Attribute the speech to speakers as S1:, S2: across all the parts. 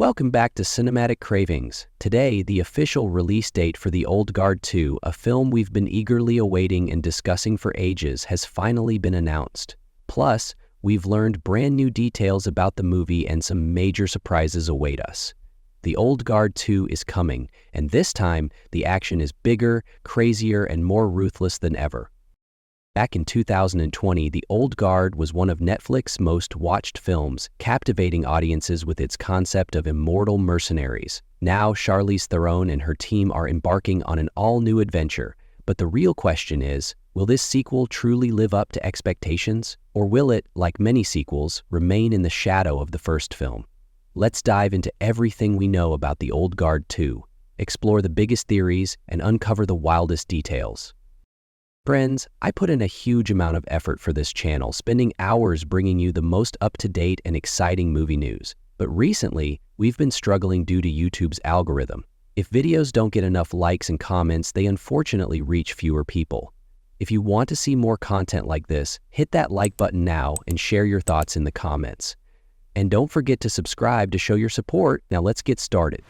S1: Welcome back to Cinematic Cravings. Today, the official release date for The Old Guard 2, a film we've been eagerly awaiting and discussing for ages, has finally been announced. Plus, we've learned brand new details about the movie and some major surprises await us. The Old Guard 2 is coming, and this time, the action is bigger, crazier, and more ruthless than ever. Back in 2020, The Old Guard was one of Netflix's most watched films, captivating audiences with its concept of immortal mercenaries. Now, Charlize Theron and her team are embarking on an all-new adventure, but the real question is, will this sequel truly live up to expectations? Or will it, like many sequels, remain in the shadow of the first film? Let's dive into everything we know about The Old Guard 2, explore the biggest theories, and uncover the wildest details. Friends, I put in a huge amount of effort for this channel, spending hours bringing you the most up-to-date and exciting movie news. But recently, we've been struggling due to YouTube's algorithm. If videos don't get enough likes and comments, they unfortunately reach fewer people. If you want to see more content like this, hit that like button now and share your thoughts in the comments. And don't forget to subscribe to show your support. Now let's get started.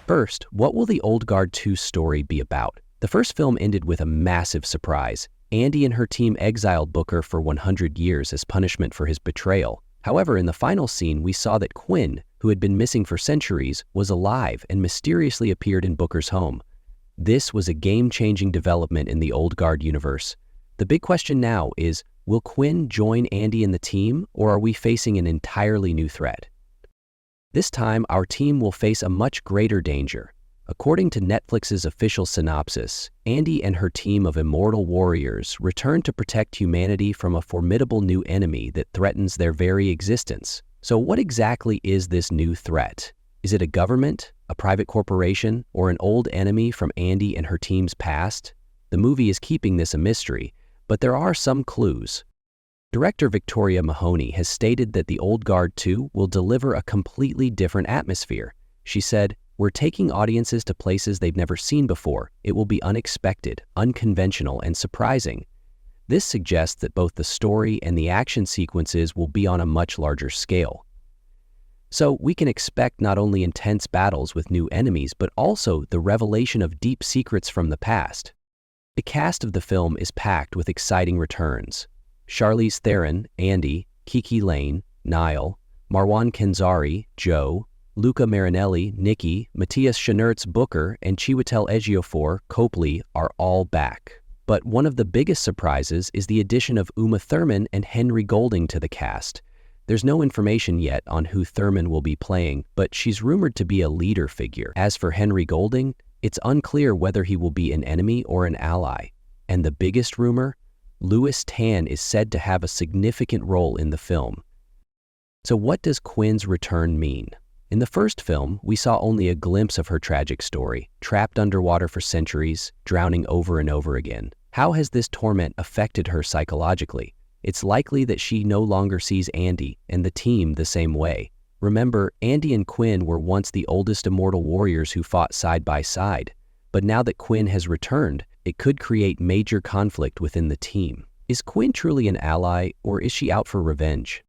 S1: First, what will The Old Guard 2 story be about? The first film ended with a massive surprise. Andy and her team exiled Booker for 100 years as punishment for his betrayal. However, in the final scene, we saw that Quinn, who had been missing for centuries, was alive and mysteriously appeared in Booker's home. This was a game-changing development in the Old Guard universe. The big question now is, will Quinn join Andy and the team, or are we facing an entirely new threat? This time, our team will face a much greater danger. According to Netflix's official synopsis, Andy and her team of immortal warriors return to protect humanity from a formidable new enemy that threatens their very existence. So what exactly is this new threat? Is it a government, a private corporation, or an old enemy from Andy and her team's past? The movie is keeping this a mystery, but there are some clues. Director Victoria Mahoney has stated that The Old Guard 2 will deliver a completely different atmosphere. She said, "We're taking audiences to places they've never seen before. It will be unexpected, unconventional, and surprising." This suggests that both the story and the action sequences will be on a much larger scale. So we can expect not only intense battles with new enemies, but also the revelation of deep secrets from the past. The cast of the film is packed with exciting returns. Charlize Theron, Andy, Kiki Layne, Niall, Marwan Kenzari, Joe, Luca Marinelli, Nikki, Matthias Schoenaerts, Booker, and Chiwetel Ejiofor, Copley are all back. But one of the biggest surprises is the addition of Uma Thurman and Henry Golding to the cast. There's no information yet on who Thurman will be playing, but she's rumored to be a leader figure. As for Henry Golding, it's unclear whether he will be an enemy or an ally. And the biggest rumor? Lewis Tan is said to have a significant role in the film. So what does Quinn's return mean? In the first film, we saw only a glimpse of her tragic story, trapped underwater for centuries, drowning over and over again. How has this torment affected her psychologically? It's likely that she no longer sees Andy and the team the same way. Remember, Andy and Quinn were once the oldest immortal warriors who fought side by side. But now that Quinn has returned, it could create major conflict within the team. Is Quinn truly an ally, or is she out for revenge?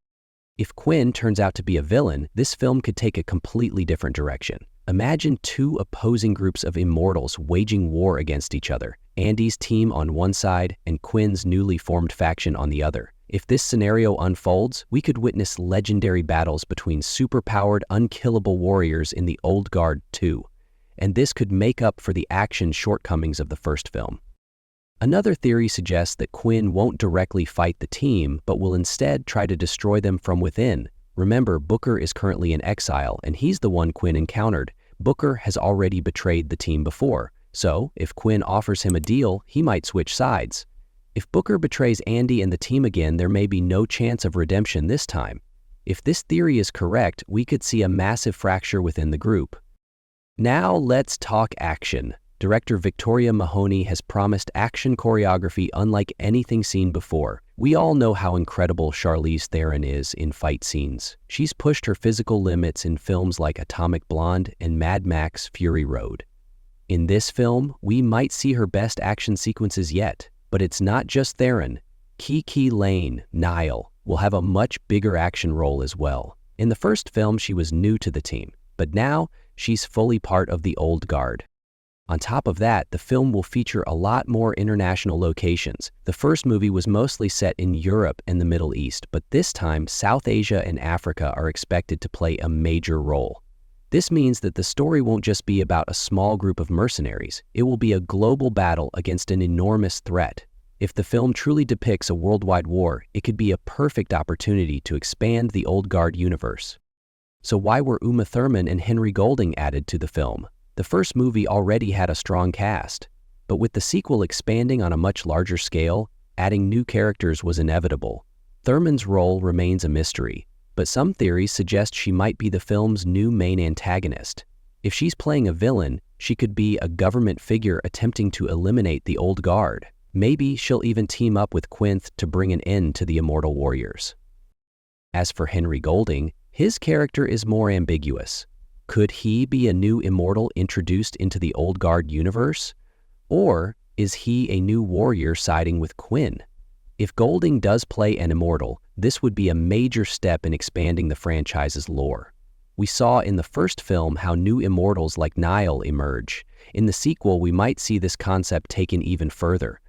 S1: If Quinn turns out to be a villain, this film could take a completely different direction. Imagine two opposing groups of immortals waging war against each other, Andy's team on one side and Quinn's newly formed faction on the other. If this scenario unfolds, we could witness legendary battles between superpowered, unkillable warriors in The Old Guard 2, and this could make up for the action shortcomings of the first film. Another theory suggests that Quinn won't directly fight the team, but will instead try to destroy them from within. Remember, Booker is currently in exile, and he's the one Quinn encountered. Booker has already betrayed the team before, so if Quinn offers him a deal, he might switch sides. If Booker betrays Andy and the team again, there may be no chance of redemption this time. If this theory is correct, we could see a massive fracture within the group. Now let's talk action. Director Victoria Mahoney has promised action choreography unlike anything seen before. We all know how incredible Charlize Theron is in fight scenes. She's pushed her physical limits in films like Atomic Blonde and Mad Max: Fury Road. In this film, we might see her best action sequences yet. But it's not just Theron. Kiki Layne, Niall, will have a much bigger action role as well. In the first film, she was new to the team. but now she's fully part of the old guard. On top of that, the film will feature a lot more international locations. The first movie was mostly set in Europe and the Middle East, but this time South Asia and Africa are expected to play a major role. This means that the story won't just be about a small group of mercenaries. It will be a global battle against an enormous threat. If the film truly depicts a worldwide war, it could be a perfect opportunity to expand the Old Guard universe. So why were Uma Thurman and Henry Golding added to the film? The first movie already had a strong cast, but with the sequel expanding on a much larger scale, adding new characters was inevitable. Thurman's role remains a mystery, but some theories suggest she might be the film's new main antagonist. If she's playing a villain, she could be a government figure attempting to eliminate the Old Guard. Maybe she'll even team up with Quinn to bring an end to the Immortal Warriors. As for Henry Golding, his character is more ambiguous. Could he be a new immortal introduced into the Old Guard universe? Or is he a new warrior siding with Quinn? If Golding does play an immortal, this would be a major step in expanding the franchise's lore. We saw in the first film how new immortals like Nile emerge. In the sequel, we might see this concept taken even further.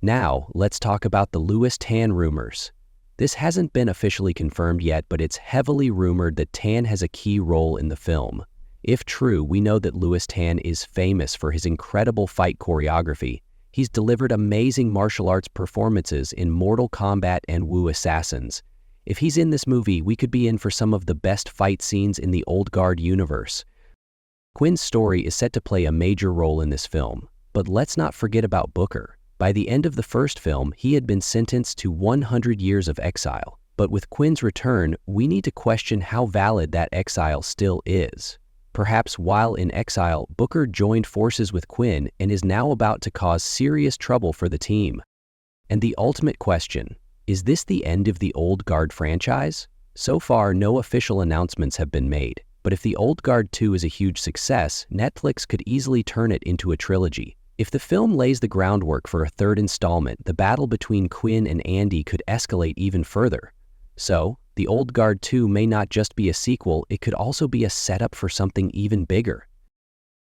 S1: Now, let's talk about the Lewis Tan rumors. This hasn't been officially confirmed yet, but it's heavily rumored that Tan has a key role in the film. If true, we know that Lewis Tan is famous for his incredible fight choreography. He's delivered amazing martial arts performances in Mortal Kombat and Wu Assassins. If he's in this movie, we could be in for some of the best fight scenes in the Old Guard universe. Quinn's story is set to play a major role in this film, but let's not forget about Booker. By the end of the first film, he had been sentenced to 100 years of exile. But with Quinn's return, we need to question how valid that exile still is. Perhaps while in exile, Booker joined forces with Quinn and is now about to cause serious trouble for the team. And the ultimate question, is this the end of the Old Guard franchise? So far, no official announcements have been made. But if the Old Guard 2 is a huge success, Netflix could easily turn it into a trilogy. If the film lays the groundwork for a third installment, the battle between Quinn and Andy could escalate even further. So, The Old Guard 2 may not just be a sequel, it could also be a setup for something even bigger.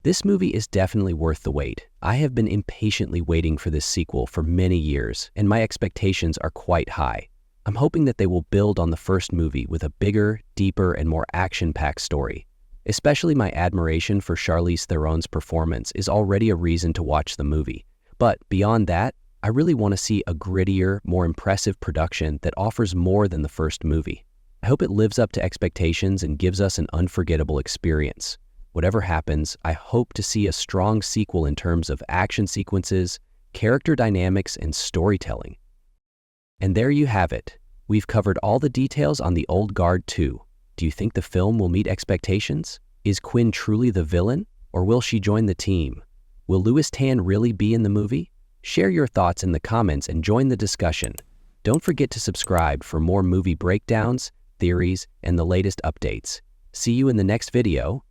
S1: This movie is definitely worth the wait. I have been impatiently waiting for this sequel for many years, and my expectations are quite high. I'm hoping that they will build on the first movie with a bigger, deeper, and more action-packed story. Especially my admiration for Charlize Theron's performance is already a reason to watch the movie. But beyond that, I really want to see a grittier, more impressive production that offers more than the first movie. I hope it lives up to expectations and gives us an unforgettable experience. Whatever happens, I hope to see a strong sequel in terms of action sequences, character dynamics, and storytelling. And there you have it. We've covered all the details on The Old Guard 2. Do you think the film will meet expectations? Is Quinn truly the villain, or will she join the team? Will Lewis Tan really be in the movie? Share your thoughts in the comments and join the discussion. Don't forget to subscribe for more movie breakdowns, theories, and the latest updates. See you in the next video.